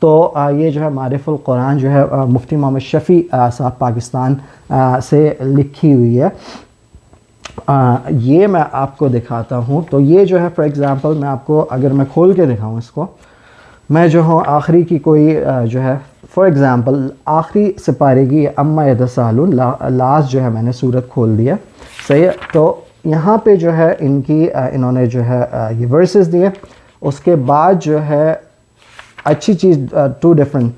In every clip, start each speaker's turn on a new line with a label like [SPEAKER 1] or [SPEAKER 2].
[SPEAKER 1] تو یہ جو ہے معارف القرآن جو ہے مفتی محمد شفیع صاحب پاکستان سے لکھی ہوئی ہے. یہ میں آپ کو دکھاتا ہوں. تو یہ جو ہے فار ایگزامپل میں آپ کو اگر میں کھول کے دکھاؤں اس کو, میں جو ہوں آخری کی کوئی جو ہے فار ایگزامپل آخری سپارے کی اما یتساءلون لاسٹ جو ہے میں نے صورت کھول دیا, صحیح ہے. تو یہاں پہ جو ہے انہوں نے جو ہے یہ ورسز دیے. اس کے بعد جو ہے اچھی چیز 2 ڈفرنٹ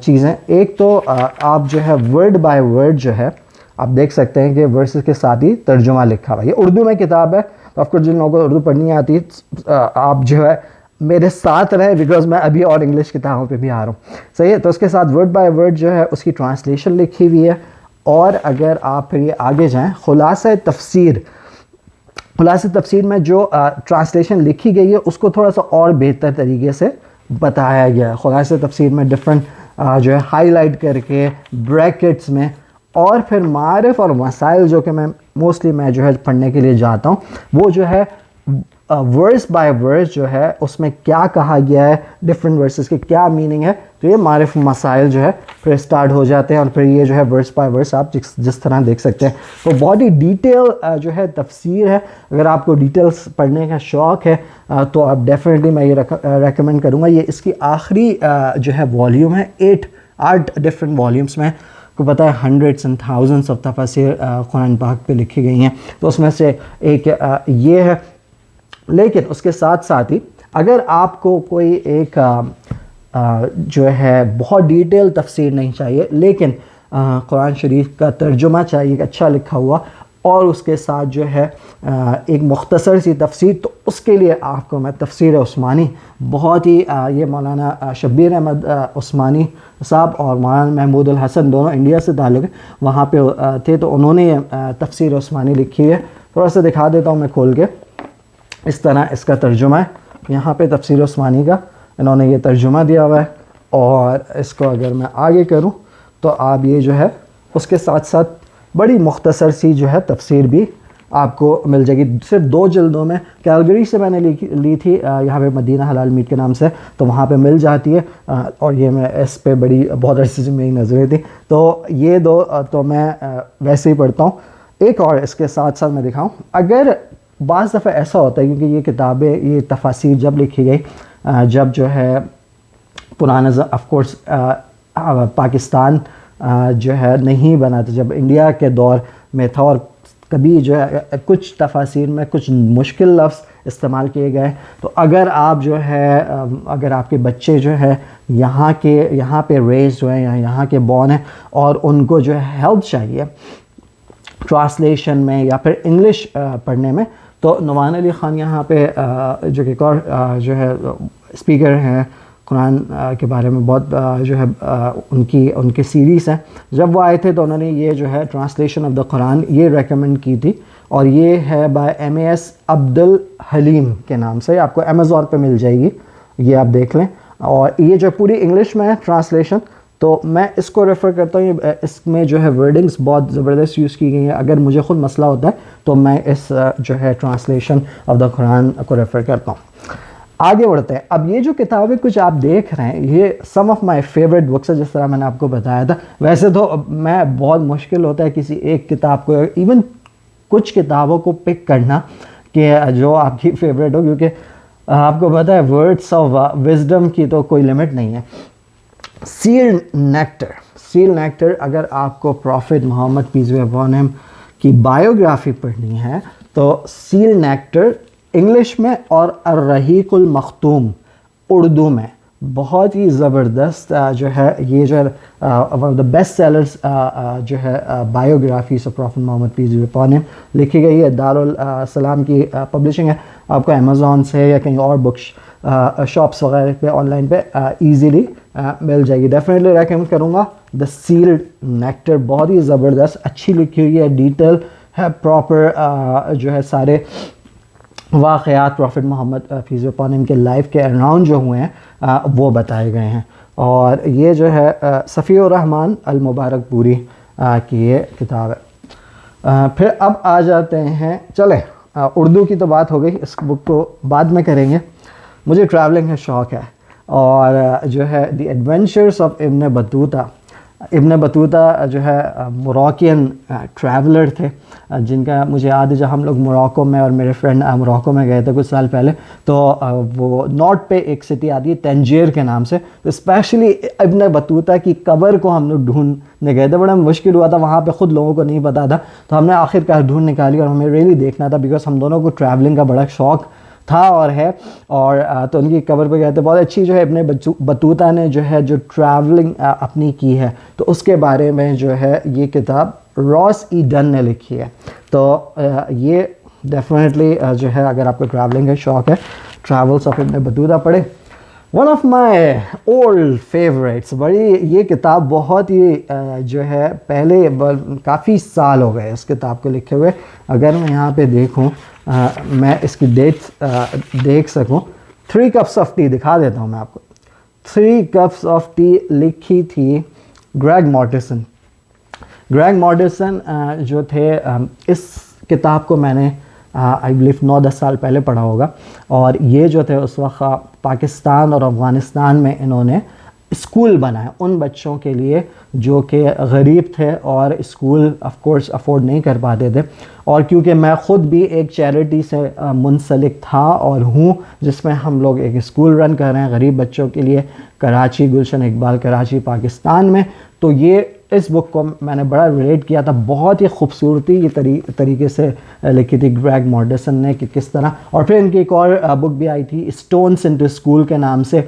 [SPEAKER 1] چیزیں. ایک تو آپ جو ہے ورڈ بائی ورڈ جو ہے آپ دیکھ سکتے ہیں کہ ورسز کے ساتھ ہی ترجمہ لکھا ہوا ہے. یہ اردو میں کتاب ہے, تو آف کورس جن لوگوں کو اردو پڑھنی آتی ہے آپ جو ہے میرے ساتھ رہیں, بیکاز میں ابھی اور انگلش کتابوں پہ بھی آ رہا ہوں, صحیح ہے. تو اس کے ساتھ ورڈ بائی ورڈ جو ہے اس کی ٹرانسلیشن لکھی ہوئی ہے. اور اگر آپ پھر یہ آگے جائیں خلاصہ تفسیر میں جو ٹرانسلیشن لکھی گئی ہے اس کو تھوڑا سا اور بہتر طریقے سے بتایا گیا ہے. خلاصہ تفسیر میں ڈفرنٹ جو ہے ہائی لائٹ کر کے بریکٹس میں, اور پھر معارف اور مسائل جو کہ میں جو ہے پڑھنے کے لیے جاتا ہوں, وہ جو ہے ورس بائی ورس جو ہے اس میں کیا کہا گیا ہے, ڈفرنٹ ورسز کے کیا میننگ ہے. تو یہ معارف مسائل جو ہے پھر اسٹارٹ ہو جاتے ہیں, اور پھر یہ جو ہے ورس بائی ورس آپ جس طرح دیکھ سکتے ہیں. تو بہت ہی ڈیٹیل جو ہے تفسیر ہے. اگر آپ کو ڈیٹیلز پڑھنے کا شوق ہے تو آپ ڈیفینیٹلی میں یہ ریکمینڈ کروں گا. یہ اس کی آخری جو ہے والیوم ہے, 8 ڈفرنٹ والیومس میں کو پتہ ہے ہنڈریڈس اینڈ تھاؤزنڈس آف تفاسیر قرآن پاک پہ لکھی گئی ہیں. تو اس میں سے ایک یہ ہے. لیکن اس کے ساتھ ساتھ ہی اگر آپ کو کوئی ایک جو ہے بہت ڈیٹیل تفسیر نہیں چاہیے, لیکن قرآن شریف کا ترجمہ چاہیے ایک اچھا لکھا ہوا, اور اس کے ساتھ جو ہے ایک مختصر سی تفسیر, تو اس کے لیے آپ کو میں تفسیر عثمانی بہت ہی یہ مولانا شبیر احمد عثمانی صاحب اور مولانا محمود الحسن دونوں انڈیا سے تعلق ہے, وہاں پہ تھے, تو انہوں نے تفسیر عثمانی لکھی ہے. تھوڑا سا دکھا دیتا ہوں میں کھول کے. اس طرح اس کا ترجمہ ہے, یہاں پہ تفسیر عثمانی کا انہوں نے یہ ترجمہ دیا ہوا ہے. اور اس کو اگر میں آگے کروں تو آپ یہ جو ہے اس کے ساتھ ساتھ بڑی مختصر سی جو ہے تفسیر بھی آپ کو مل جائے گی, صرف 2 جلدوں میں. کیلگری سے میں نے لی تھی, یہاں پہ مدینہ حلال میٹ کے نام سے, تو وہاں پہ مل جاتی ہے. اور یہ میں اس پہ بہت عرصے سے میری نظریں تھی, تو یہ 2 تو میں ویسے ہی پڑھتا ہوں. ایک اور اس کے ساتھ ساتھ میں دکھاؤں, اگر بعض دفعہ ایسا ہوتا ہے کیونکہ یہ کتابیں یہ تفاسیر جب لکھی گئی جب جو ہے پرانا آف کورس پاکستان جو ہے نہیں بنا تھا, جب انڈیا کے دور میں تھا, اور کبھی جو ہے کچھ تفاسیر میں کچھ مشکل لفظ استعمال کیے گئے. تو اگر آپ جو ہے اگر آپ کے بچے جو ہے یہاں پہ ریز ہوئے ہیں یا یہاں کے بورن ہیں, اور ان کو جو ہے ہیلپ چاہیے ٹرانسلیشن میں یا پھر انگلش پڑھنے میں, تو نعمان علی خان یہاں پہ جو کہ ایک اور جو ہے اسپیکر ہیں قرآن کے بارے میں, بہت جو ہے ان کی سیریز ہیں. جب وہ آئے تھے تو انہوں نے یہ جو ہے ٹرانسلیشن آف دا قرآن یہ ریکمنڈ کی تھی, اور یہ ہے بائی MS عبدالحلیم کے نام سے. آپ کو امیزون پہ مل جائے گی, یہ آپ دیکھ لیں. اور یہ جو پوری انگلش میں ہے ٹرانسلیشن, تو میں اس کو ریفر کرتا ہوں. اس میں جو ہے ورڈنگز بہت زبردست یوز کی گئی ہیں. اگر مجھے خود مسئلہ ہوتا ہے تو میں اس جو ہے ٹرانسلیشن آف دا قرآن کو ریفر کرتا ہوں. آگے بڑھتے ہیں. اب یہ جو کتابیں کچھ آپ دیکھ رہے ہیں یہ سم آف مائی فیوریٹ بکس ہے, جس طرح میں نے آپ کو بتایا تھا. ویسے تو میں بہت مشکل ہوتا ہے کسی ایک کتاب کو, ایون کچھ کتابوں کو پک کرنا کہ جو آپ کی فیوریٹ ہو, کیونکہ آپ کو پتہ ہے ورڈس آف وزڈم کی تو کوئی لمٹ نہیں ہے. سیل نیکٹر اگر آپ کو prophet Muhammad peace be upon him کی بایوگرافی پڑھنی ہے تو سیل نیکٹر انگلش میں اور الرحیق المختوم اردو میں بہت ہی زبردست جو ہے یہ جو ہے one of the best sellers جو ہے biographies of prophet Muhammad peace be upon him لکھی گئی ہے. دارالسلام کی پبلشنگ ہے. آپ کو امیزون سے یا کہیں اور بکس شاپس وغیرہ پہ آن لائن پہ ایزیلی مل جائے گی. ڈیفینیٹلی ریکمینڈ کروں گا دا سیلڈ نیکٹر. بہت ہی زبردست اچھی لکھی ہوئی ہے, ڈیٹیل ہے, پراپر جو ہے سارے واقعات prophet Muhammad peace be upon him کے لائف کے اراؤنڈ جو ہوئے ہیں وہ بتائے گئے ہیں. اور یہ جو ہے صفی الرحمن المبارک پوری کی یہ کتاب ہے. پھر اب آ جاتے ہیں, چلیں اردو کی تو بات ہو گئی, اس بک کو بعد میں کریں گے. مجھے ٹریولنگ کا شوق ہے اور جو ہے دی ایڈونچرس آف ابن بطوطہ. ابن بطوطہ جو ہے موراکین ٹریولر تھے جن کا مجھے یاد ہے جب ہم لوگ موراکو میں اور میرے فرینڈ موراکو میں گئے تھے کچھ سال پہلے, تو وہ نارتھ پہ ایک سٹی آتی ہے تنجیر کے نام سے, تو اسپیشلی ابن بطوطہ کی قبر کو ہم لوگ ڈھونڈنے گئے تھے. بڑا مشکل ہوا تھا وہاں پہ, خود لوگوں کو نہیں پتا تھا, تو ہم نے آخر کار ڈھونڈ نکالی اور ہمیں ریئلی دیکھنا تھا بیکاز ہم دونوں کو ٹریولنگ کا بڑا شوق تھا اور ہے. اور تو ان کی قبر پہ گئے تھے. بہت اچھی جو ہے ابن بطوطہ نے جو ہے جو ٹریولنگ اپنی کی ہے تو اس کے بارے میں جو ہے یہ کتاب راس ای ڈن نے لکھی ہے. تو یہ ڈیفینیٹلی جو ہے اگر آپ کو ٹریولنگ کا شوق ہے, ٹریولس آف ابن بطوطہ پڑھے. One of my old favourites, بڑی یہ کتاب بہت ہی جو ہے پہلے کافی سال ہو گئے اس کتاب کو لکھے ہوئے. اگر میں یہاں پہ دیکھوں, میں اس کی ڈیٹ دیکھ سکوں, 3 cups of tea دکھا دیتا ہوں میں آپ کو. 3 cups of tea لکھی تھی گریگ مارٹسن. گریگ مارٹسن جو تھے, اس کتاب کو میں نے آئی بلیو 9-10 سال پہلے پڑھا ہوگا, اور یہ جو تھے اس وقت پاکستان اور افغانستان میں انہوں نے اسکول بنائے ان بچوں کے لیے جو کہ غریب تھے اور اسکول آف کورس افورڈ نہیں کر پاتے تھے. اور کیونکہ میں خود بھی ایک چیریٹی سے منسلک تھا اور ہوں جس میں ہم لوگ ایک اسکول رن کر رہے ہیں غریب بچوں کے لیے, کراچی, گلشن اقبال کراچی پاکستان میں, تو یہ اس بک کو میں نے بڑا ریلیٹ کیا تھا. بہت ہی خوبصورتی یہ طریقے سے لکھی تھی گریگ مارٹسن نے کہ کس طرح. اور پھر ان کی ایک اور بک بھی آئی تھی اسٹونس انٹو اسکول کے نام سے,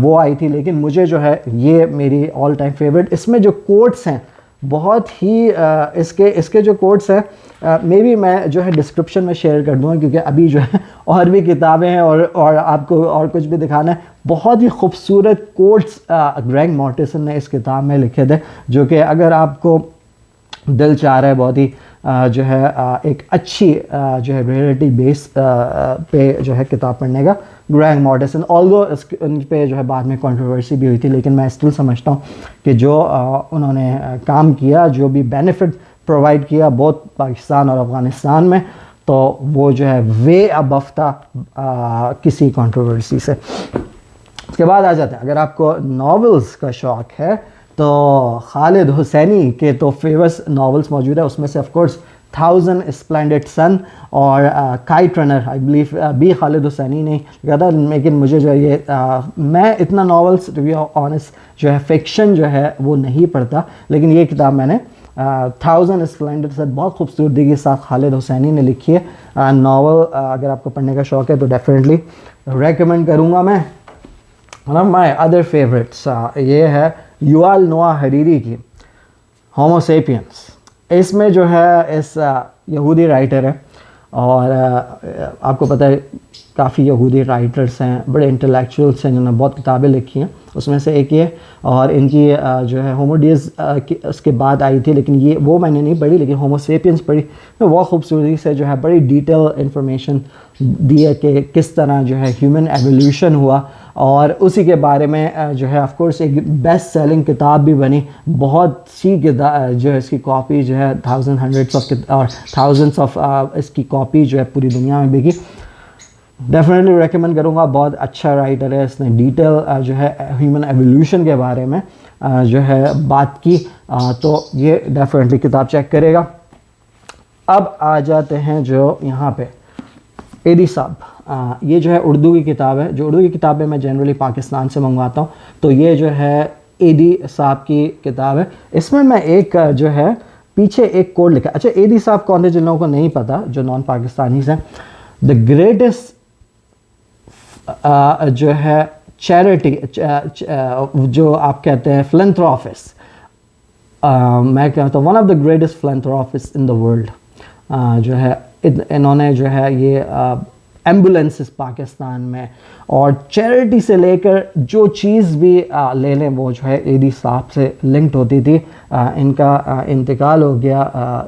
[SPEAKER 1] وہ آئی تھی, لیکن مجھے جو ہے یہ میری آل ٹائم فیوریٹ. اس میں جو کوٹس ہیں بہت ہی اس کے جو کوٹس ہیں مے بی میں جو ہے ڈسکرپشن میں شیئر کر دوں گا کیونکہ ابھی جو ہے اور بھی کتابیں ہیں اور آپ کو اور کچھ بھی دکھانا ہے. بہت ہی خوبصورت کوٹس گریگ مارٹسن نے اس کتاب میں لکھے تھے جو کہ اگر آپ کو دل چاہ رہا ہے بہت ہی جو ہے ایک اچھی جو ہے ریئلٹی بیس پہ جو ہے کتاب پڑھنے کا, گریگ مارٹسن. آلدو ان پہ جو ہے بعد میں کنٹروورسی بھی ہوئی تھی, لیکن میں اسٹل سمجھتا ہوں کہ جو انہوں نے کام کیا, جو بھی بینیفٹ پرووائڈ کیا بہت پاکستان اور افغانستان میں, تو وہ جو ہے وے ابو تھا کسی کنٹروورسی سے. اس کے بعد آ جاتے ہیں, اگر آپ کو ناولز کا شوق ہے تو خالد حسینی کے تو فیمس ناولز موجود ہے. اس میں سے آف کورس 1000 اسپلینڈڈ سن اور کائٹ رنر آئی بلیو بھی خالد حسینی نے لکھا تھا. لیکن مجھے جو ہے یہ میں اتنا ناولس ٹو بی آنیسٹ جو ہے فکشن جو ہے وہ نہیں پڑھتا, لیکن یہ کتاب میں نے 1000 اسپلینڈڈ سن بہت خوبصورتی کے ساتھ خالد حسینی نے لکھی ہے ناول. اگر آپ کو پڑھنے کا شوق ہے تو ڈیفینیٹلی ریکمینڈ کروں گا میں. One of my other favourites یہ ہے یوال نوآ حریری کی ہومو سیپینس. اس میں جو ہے اس یہودی رائٹر ہے اور آپ کو پتہ ہے کافی یہودی رائٹرس ہیں, بڑے انٹلیکچوئلس ہیں جنہوں نے بہت کتابیں لکھی ہیں. اس میں سے ایک یہ, اور ان کی جو ہے ہومو ڈیز اس کے بعد آئی تھی, لیکن یہ وہ میں نے نہیں پڑھی, لیکن ہومو سیپینس پڑھی. بہت خوبصورتی سے جو ہے بڑی ڈیٹیل انفارمیشن دی ہے کہ کس طرح جو ہے ہیومن ایولیوشن ہوا, اور اسی کے بارے میں جو ہے آف کورس ایک بیسٹ سیلنگ کتاب بھی بنی. بہت سی جو ہے اس کی کاپی جو ہے تھاؤزنڈس آف اس کی کاپی جو ہے پوری دنیا میں بکی. ڈیفینیٹلی ریکمینڈ کروں گا, بہت اچھا رائٹر ہے. اس نے ڈیٹیل جو ہے ہیومن ایولیوشن کے بارے میں جو ہے بات کی, تو یہ ڈیفینیٹلی کتاب چیک کرے گا. اب آ جاتے ہیں جو یہاں پہ ایدی صاحب, یہ جو ہے اردو کی کتاب ہے. جو اردو کی کتابیں میں جنرلی پاکستان سے منگواتا ہوں, تو یہ جو ہے ایدی صاحب کی کتاب ہے. اس میں ایک جو ہے پیچھے ایک کوڈ لکھا. اچھا ایدی صاحب کون تھے جن لوگوں کو نہیں پتا, جو نان پاکستانیز ہیں, دا گریٹسٹ جو ہے چیریٹی جو آپ کہتے ہیں فلنتھراپسٹ, میں کہتا ہوں one of the greatest philanthropist in the world. جو ہے انہوں نے جو ہے یہ ایمبولینسز پاکستان میں اور چیریٹی سے لے کر جو چیز بھی لے لیں وہ جو ہے ایدی صاحب سے لنکڈ ہوتی تھی. ان کا انتقال ہو گیا,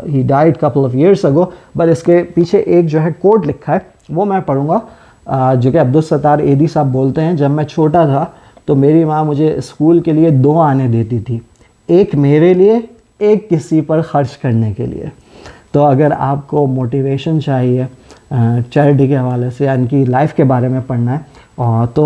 [SPEAKER 1] he died couple of years ago, but اس کے پیچھے ایک جو ہے کوٹ لکھا ہے وہ میں پڑھوں گا, جو کہ عبدالستار ایدی صاحب بولتے ہیں. جب میں چھوٹا تھا تو میری ماں مجھے اسکول کے لیے 2 آنے دیتی تھی, ایک میرے لیے, ایک کسی پر خرچ کرنے کے لیے. تو اگر آپ کو موٹیویشن چاہیے چیریٹی کے حوالے سے یا ان کی لائف کے بارے میں پڑھنا ہے تو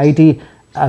[SPEAKER 1] IT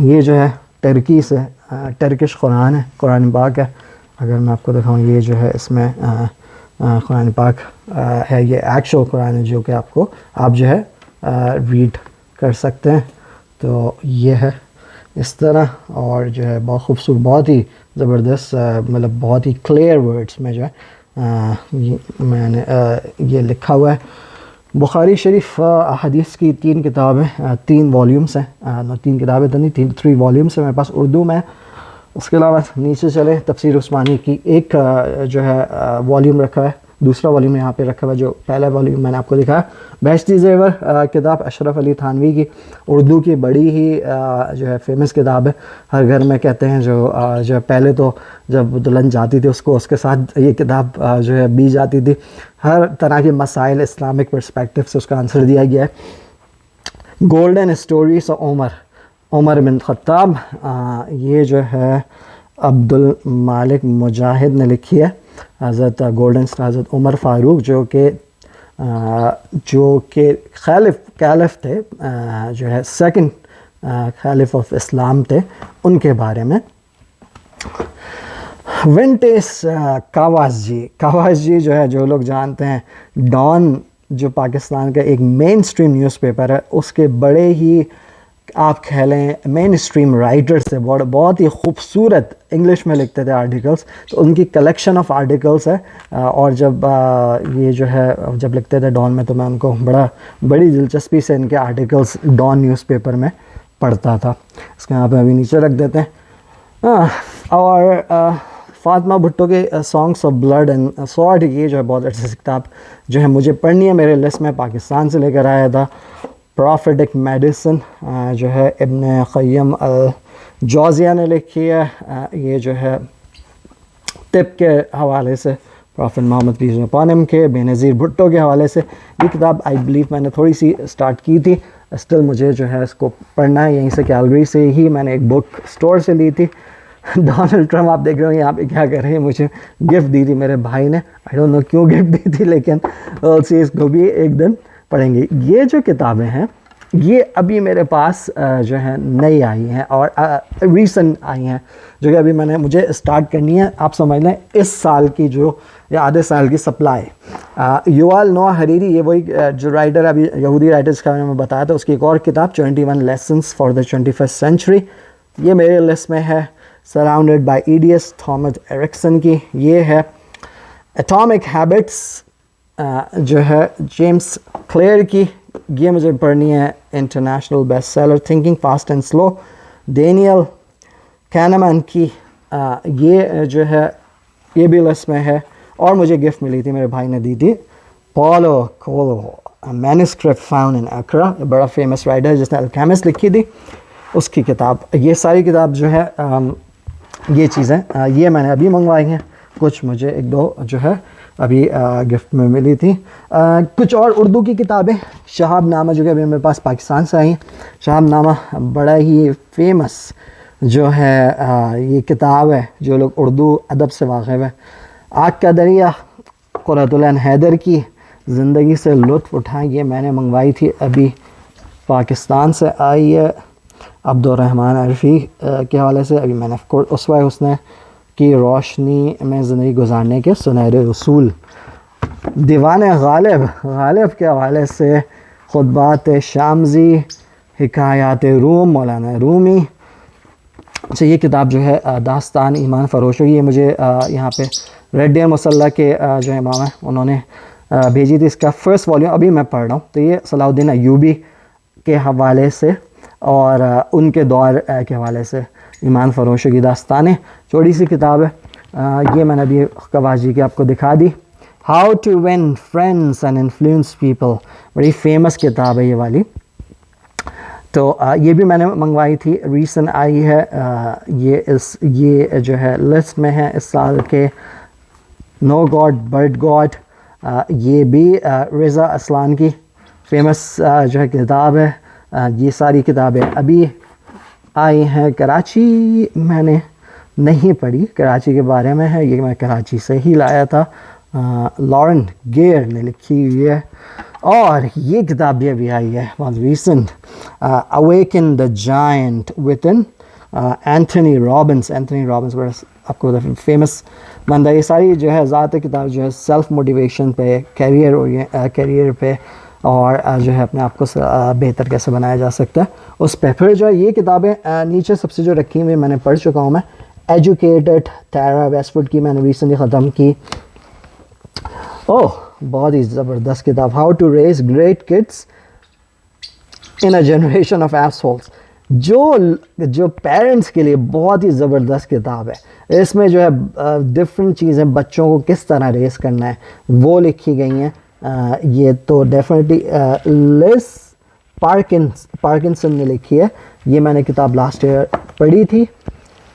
[SPEAKER 1] یہ جو ہے ٹرکی سے ٹرکش قرآن ہے، قرآن پاک ہے. اگر میں آپ کو دکھاؤں، یہ جو ہے اس میں قرآن پاک ہے. یہ ایکچوئل قرآن ہے جو کہ آپ جو ہے ریڈ کر سکتے ہیں. تو یہ ہے اس طرح، اور جو ہے بہت خوبصورت، بہت ہی زبردست، مطلب بہت ہی کلیئر ورڈز میں جو ہے میں نے یہ لکھا ہوا ہے. بخاری شریف حدیث کی 3 کتابیں، 3 والیومس ہیں. 3 کتابیں تو نہیں، 3 والیومس ہیں میرے پاس اردو میں. اس کے علاوہ نیچے چلے تفسیر عثمانی کی ایک جو ہے والیوم رکھا ہے، دوسرا والیوم یہاں پہ رکھا ہوا ہے. جو پہلا والیوم میں نے آپ کو دکھایا بہشتی زیور کتاب اشرف علی تھانوی کی، اردو کی بڑی ہی جو ہے فیمس کتاب ہے. ہر گھر میں کہتے ہیں جو پہلے تو جب دلہن جاتی تھی اس کے ساتھ یہ کتاب جو ہے دی جاتی تھی. ہر طرح کے مسائل اسلامک پرسپیکٹو سے اس کا آنسر دیا گیا ہے. گولڈن اسٹوریز عمر بن خطاب، یہ جو ہے عبد المالک مجاہد نے لکھی ہے. حضرت گولڈن اسٹار حضرت عمر فاروق جو کہ کیلف تھے، جو ہے سیکنڈ خلیفہ آف اسلام تھے، ان کے بارے میں. ونٹیس کاواز جی جو ہے، جو لوگ جانتے ہیں، ڈان جو پاکستان کا ایک مین سٹریم نیوز پیپر ہے، اس کے بڑے ہی آپ کہہ لیں مین سٹریم رائٹرز تھے. بہت ہی خوبصورت انگلش میں لکھتے تھے آرٹیکلس. تو ان کی کلیکشن آف آرٹیکلس ہے، اور جب یہ جو ہے جب لکھتے تھے ڈان میں، تو میں ان کو بڑی دلچسپی سے ان کے آرٹیکلس ڈان نیوز پیپر میں پڑھتا تھا. اس کو یہاں پہ ابھی نیچے رکھ دیتے ہیں. اور فاطمہ بھٹو کے songs of blood and sword, یہ جو ہے بہت اچھی کتاب جو ہے مجھے پڑھنی ہے. میرے لسٹ میں پاکستان سے لے کر آیا تھا. پروفیٹک میڈیسن جو ہے ابن قیم الجوزیہ نے لکھی ہے. یہ جو ہے طب کے حوالے سے، پروفیٹ محمد پیس اپان ہم کے، بے نظیر بھٹو کے حوالے سے. یہ کتاب آئی بلیو میں نے تھوڑی سی سٹارٹ کی تھی، اسٹل مجھے جو ہے اس کو پڑھنا ہے. یہیں سے کیلگری سے ہی میں نے ایک بک سٹور سے لی تھی. ڈونلڈ ٹرمپ آپ دیکھ رہے ہو یہاں پہ کیا کر رہے ہیں، مجھے گفٹ دی تھی میرے بھائی نے. آئی ڈونٹ نو کیوں گفٹ دی تھی، لیکن اس کو بھی ایک دن پڑھیں گے. یہ جو کتابیں ہیں یہ ابھی میرے پاس جو ہے نئی آئی ہیں، اور ریسنٹ آئی ہیں، جو کہ ابھی مجھے اسٹارٹ کرنی ہے. آپ سمجھ لیں اس سال کی یا آدھے سال کی سپلائی. یووال نوآ حریری، یہ وہی جو رائٹر ابھی یہودی رائٹرز کے بارے میں بتایا تھا، اس کی ایک اور کتاب 21 lessons for the 21st century, یہ میرے لسٹ میں ہے. Surrounded by ads, Thomas Erikson کی. یہ ہے ایٹامک ہیبٹس جو ہے جیمس کلیئر کی، یہ مجھے پڑھنی ہے. International best seller thinking fast and slow, Daniel Kahneman کی. یہ جو ہے یہ بھی لسٹ میں ہے. اور مجھے گفٹ ملی تھی، میرے بھائی نے دی تھی، پولو کولو مینuscript فاؤنڈ ان اکرا، بڑا فیمس رائٹر ہے جس نے الکیمسٹ لکھی تھی، اس کی کتاب. یہ ساری کتاب جو ہے یہ چیزیں یہ میں نے ابھی منگوائی ہیں. کچھ مجھے 1-2 جو ہے ابھی گفٹ میں ملی تھی. کچھ اور اردو کی کتابیں، شہاب نامہ جو کہ ابھی میرے پاس پاکستان سے آئی ہیں. شہاب نامہ بڑا ہی فیمس جو ہے یہ کتاب ہے، جو لوگ اردو ادب سے واقف ہے. آگ کا دریا قرۃ العین حیدر کی، زندگی سے لطف اٹھائیں، یہ میں نے منگوائی تھی، ابھی پاکستان سے آئی ہے. عبد الرحمن عرفی کے حوالے سے ابھی میں نے اسوہ حسنہ کی روشنی میں زندگی گزارنے کے سنہرے اصول. دیوان غالب کے حوالے سے خطبات شامزی، حکایات روم مولانا رومی. اچھا، یہ کتاب جو ہے داستان ایمان فروشوں کی، یہ مجھے یہاں پہ ریڈ ڈیئر مسلح کے جو امام ہیں انہوں نے بھیجی تھی. اس کا فرسٹ والیوم ابھی میں پڑھ رہا ہوں. تو یہ صلاح الدین ایوبی کے حوالے سے اور ان کے دور کے حوالے سے ایمان فروشوں کی داستانیں، چھوٹی سی کتاب ہے. یہ میں نے ابھی قواجی کی آپ کو دکھا دی. How to win friends and influence people, بڑی فیمس کتاب ہے یہ والی. تو یہ بھی میں نے منگوائی تھی، ریسنٹ آئی ہے. یہ جو ہے لسٹ میں ہے اس سال کے. نو گاڈ بٹ گاڈ، یہ بھی رضا اسلان کی فیمس جو ہے کتاب ہے. یہ ساری کتابیں ابھی آئی ہیں. کراچی میں نے نہیں پڑھی، کراچی کے بارے میں ہے، یہ میں کراچی سے ہی لایا تھا. لارن گیئر نے لکھی ہوئی ہے. اور یہ کتاب بھی ابھی آئی ہے بہت recent, awaken the giant within Anthony Robbins. Anthony Robbins بڑا آپ کو فیمس بندہ. یہ ساری جو ہے ذات کتاب جو ہے سیلف موٹیویشن پہ, کیریئر پہ, اور جو ہے اپنے آپ کو بہتر کیسے بنایا جا سکتا ہے اس پہ. پھر جو ہے یہ کتابیں نیچے سب سے جو رکھی ہوئی میں نے پڑھ چکا ہوں میں, ایجوکیٹڈ تیرا ویسٹ وڈ کی میں نے ریسنٹلی ختم کی. اوہ بہت ہی زبردست کتاب, how to raise great kids in a generation of assholes. جو پیرنٹس کے لیے بہت ہی زبردست کتاب ہے. اس میں جو ہے ڈفرینٹ چیزیں بچوں کو کس طرح ریز کرنا ہے وہ لکھی گئی ہیں. یہ تو ڈیفینیٹلی لیس پارکنسن نے لکھی ہے. یہ میں نے کتاب لاسٹ ایئر پڑھی تھی.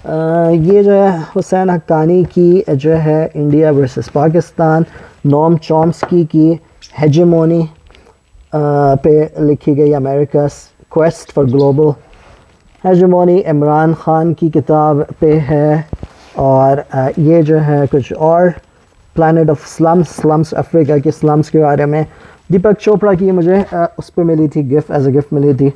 [SPEAKER 1] یہ جو ہے حسین حقانی کی جو ہے انڈیا ورسز پاکستان, نوم چومسکی کی ہیجمونی پہ لکھی گئی, امریکا's quest for global ہیجمونی Imran Khan کی کتاب پہ ہے. اور یہ جو ہے کچھ اور پلانٹ آف سلمس افریقہ کے سلمس کے بارے میں دیپک چوپڑا کی مجھے اس پہ ملی تھی گفٹ, ایز اے گفٹ ملی تھی.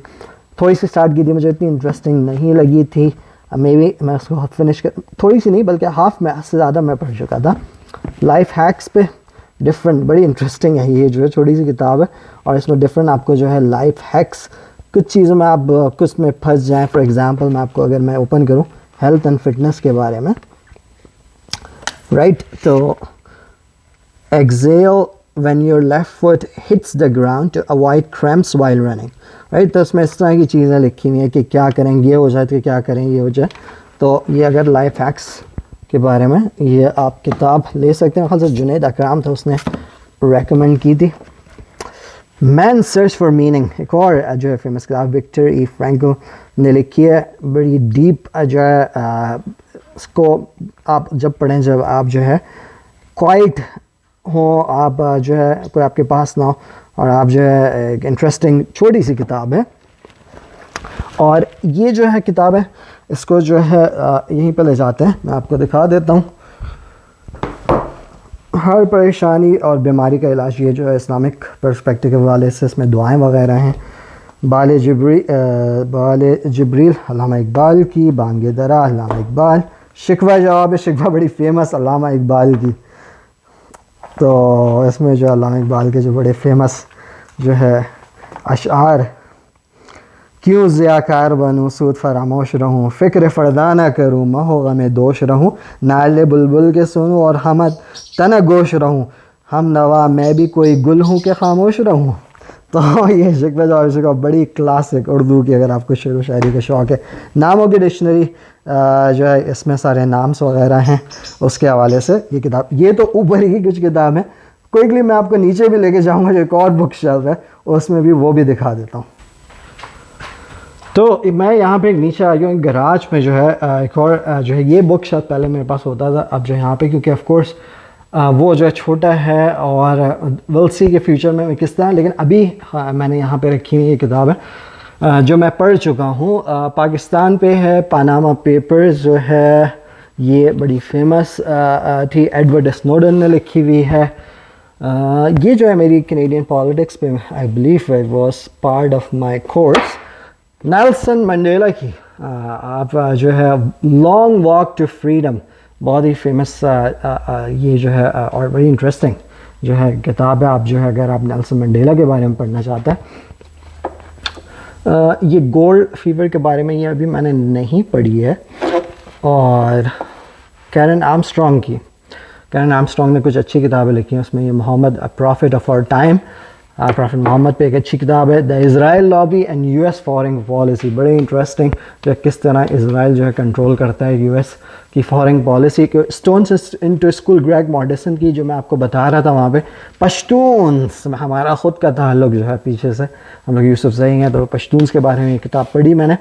[SPEAKER 1] تھوڑی سی اسٹارٹ کی تھی, مجھے اتنی انٹرسٹنگ نہیں لگی تھی. مے بی میں اس کو فنش تھوڑی سی نہیں بلکہ ہاف میں سے زیادہ میں پڑھ چکا تھا. لائف ہیکس پہ ڈفرینٹ, بڑی انٹرسٹنگ ہے یہ جو ہے چھوٹی سی کتاب ہے, اور اس میں ڈفرینٹ آپ کو جو ہے لائف ہیکس, کچھ چیزوں میں آپ کچھ میں پھنس جائیں. فار ایگزامپل میں آپ کو اگر میں اوپن کروں ہیلتھ اینڈ فٹنس کے بارے میں, رائٹ, تو exhale when your left foot hits the ground to avoid cramps while running, right. تو اس میں اس طرح کی چیزیں لکھی ہوئی ہیں کہ کیا کریں, یہ ہو جائے تو کیا کریں, یہ ہو جائے تو یہ. اگر لائف ہیکس کے بارے میں یہ آپ کتاب لے سکتے ہیں. خاص جنید اکرام تھا, اس نے ریکمنڈ کی تھی. مین سرچ فار میننگ ایک اور جو ہے فیمس کتاب وکٹر ای فرینکل نے لکھی ہے. بڑی ڈیپ جو ہے, اس کو آپ جب پڑھیں, جب آپ جو ہے کوائٹ ہوں, آپ جو ہے کوئی آپ کے پاس نہ ہو, اور آپ جو ہے ایک انٹرسٹنگ چھوٹی سی کتاب ہے. اور یہ جو ہے کتاب ہے, اس کو جو ہے یہیں پہ لے جاتے ہیں. میں آپ کو دکھا دیتا ہوں. ہر پریشانی اور بیماری کا علاج, یہ جو ہے اسلامک پرسپیکٹیو کے حوالے سے اس میں دعائیں وغیرہ ہیں. بال جبریل علامہ اقبال کی, بانگ درا علامہ اقبال, شکوہ جواب شکوہ بڑی فیمس علامہ اقبال کی. تو اس میں جو علامہ اقبال کے جو بڑے فیمس جو ہے اشعار, کیوں ضیاءکار بنوں سود فراموش رہوں, فکر فردا نہ کروں مہ و غم دوش رہوں, نالے بلبل کے سنوں اور حمد تن گوش رہوں, ہم نوا میں بھی کوئی گل ہوں کہ خاموش رہوں. تو یہ شکوہ جواب شکوہ بڑی کلاسک اردو کی, اگر آپ کو شعر و شاعری کا شوق ہے. ناموں کی ڈکشنری جو ہے اس میں سارے نامس وغیرہ ہیں, اس کے حوالے سے یہ کتاب. یہ تو اوپر ہی کچھ کتاب ہے. کوئکلی میں آپ کو نیچے بھی لے کے جاؤں گا, جو ایک اور بک شیلف ہے اس میں بھی وہ بھی دکھا دیتا ہوں. تو میں یہاں پہ نیچے آ گیا ہوں گراج میں, جو ہے ایک اور جو ہے یہ بک شیلف پہلے میرے پاس ہوتا تھا. اب جو یہاں پہ کیونکہ آف کورس وہ جو ہے چھوٹا ہے, اور ول سی کے فیوچر میں کس طرح, لیکن ابھی میں نے یہاں پہ رکھی ہوئی یہ کتاب ہے جو میں پڑھ چکا ہوں. پاکستان پہ ہے, پاناما پیپرز جو ہے یہ بڑی فیمس تھی, ایڈورڈ اسنوڈن نے لکھی ہوئی ہے. یہ جو ہے میری کینیڈین پالیٹکس پہ I believe it was part of my course. Nelson Mandela کی آپ جو ہے لانگ واک ٹو فریڈم, بہت ہی فیمس یہ جو ہے اور بڑی انٹرسٹنگ جو ہے کتاب ہے. آپ جو ہے اگر آپ نیلسن منڈیلا کے بارے میں پڑھنا چاہتے ہیں, یہ گولڈ فیور کے بارے میں یہ ابھی میں نے نہیں پڑھی ہے. اور کیرن آرمسٹرانگ کی, کیرن آرمسٹرانگ نے کچھ اچھی کتابیں لکھی ہیں. اس میں یہ Muhammad prophet of our time, prophet Muhammad پہ ایک اچھی کتاب ہے. The Israel lobby and U S foreign policy, بڑی انٹرسٹنگ, جو کس طرح اسرائیل جو ہے کنٹرول کرتا ہے یو ایس کی foreign policy. Stones into school Greg Mortenson کی, جو میں آپ کو بتا رہا تھا وہاں پہ پشتونس ہمارا خود کا تعلق جو ہے پیچھے سے, ہم لوگ یوسف زئی ہیں تو پشتونس کے بارے میں یہ کتاب پڑھی میں نے.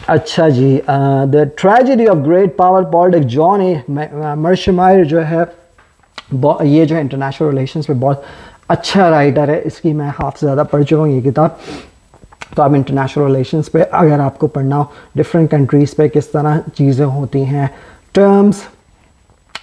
[SPEAKER 1] اچھا جی, the tragedy of great power politics, John A Mearsheimer جو ہے یہ جو ہے انٹرنیشنل ریلیشنس پہ بہت اچھا رائٹر ہے. اس کی میں ہاف سے زیادہ پڑھ چکا ہوں یہ کتاب. تو آپ انٹرنیشنل ریلیشنس پہ اگر آپ کو پڑھنا ہو, ڈفرینٹ کنٹریز پہ کس طرح چیزیں ہوتی ہیں, terms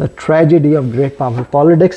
[SPEAKER 1] The Tragedy of Great Powerful Politics,